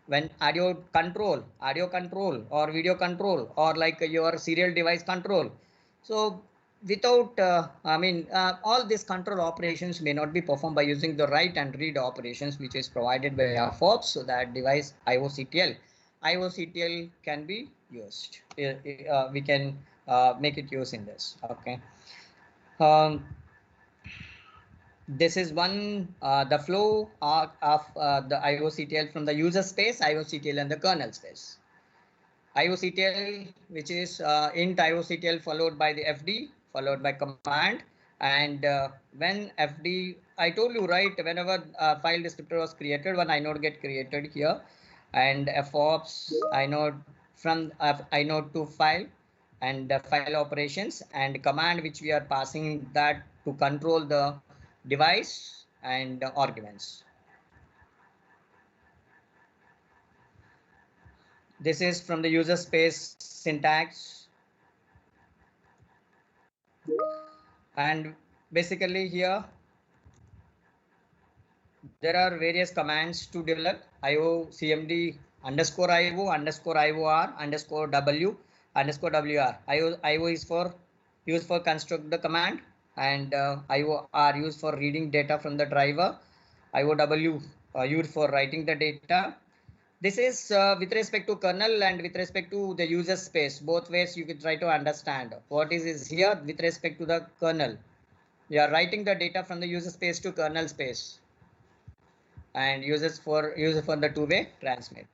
when audio control or video control or like your serial device control. So without all these control operations may not be performed by using the write and read operations which is provided by FOPS, so that device IOCTL can be used. We can make it use in this. Okay. This is one the flow of the IOCTL from the user space, IOCTL and the kernel space. IOCTL, which is int IOCTL followed by the FD followed by command, and when FD, I told you right, whenever file descriptor was created, one inode get created here, and FOPS inode from inode to file and file operations and command which we are passing that to control the device and arguments. This is from the user space syntax. And basically here there are various commands to develop IOCMD underscore IO underscore IOR underscore W underscore WR. IO is for used for construct the command, and IOR used for reading data from the driver. IOW used for writing the data. This is with respect to kernel and with respect to the user space. Both ways you can try to understand what is here with respect to the kernel. You are writing the data from the user space to kernel space, and uses for the two-way transmit.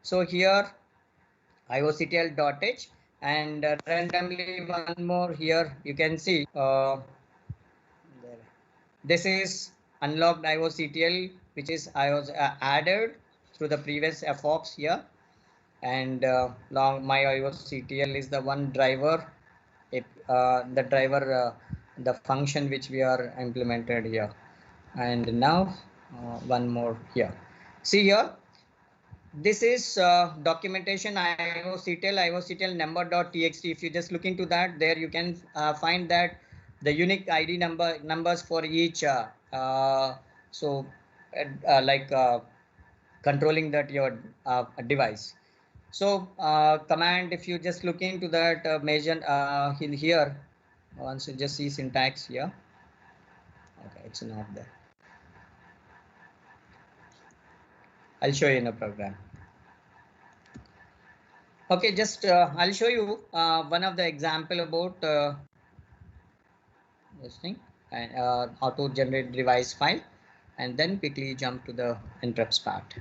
So here IOCTL.h and randomly one more here you can see this is unlocked IOCTL, which is added through the previous FOPS here, and long my IOCTL is the one driver. The driver the function which we are implemented here. And now one more here. See here, this is documentation IOCTL number.txt. If you just look into that, there you can find that the unique ID numbers for each controlling that your device. So command, if you just look into that measure in here, once you just see syntax here. Okay, it's not there. I'll show you in a program. Okay, just I'll show you one of the example about this thing and auto generate device file, and then quickly jump to the interrupts part.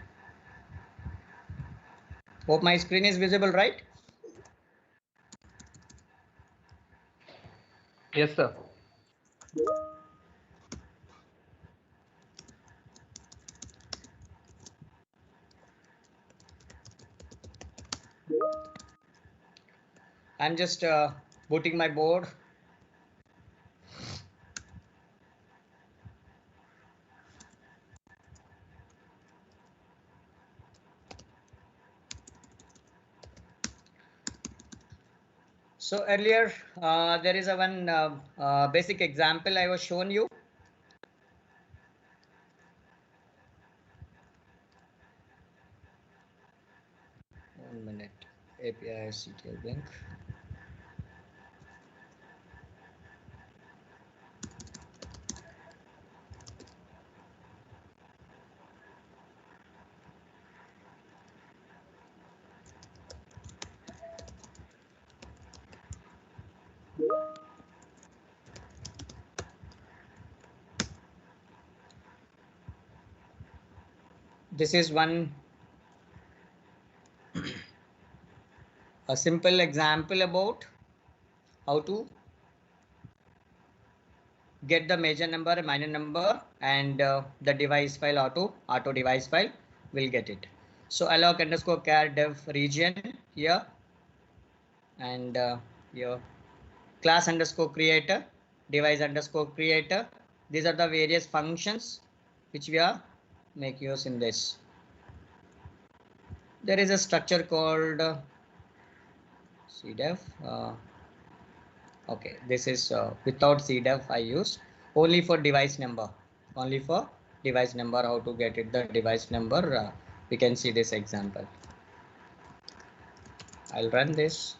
Hope my screen is visible, right? Yes, sir. I'm just booting my board. So earlier there is a one basic example I was showing you. 1 minute. API CTL link. this is one a simple example about how to get the major number, minor number, and the device file auto device file will get it. So alloc underscore char dev region here, and here class underscore creator, device underscore creator. These are the various functions which we are make use in this. There is a structure called cdef. Okay, this is without cdef I use only for device number. Only for device number, how to get it the device number. We can see this example. I'll run this.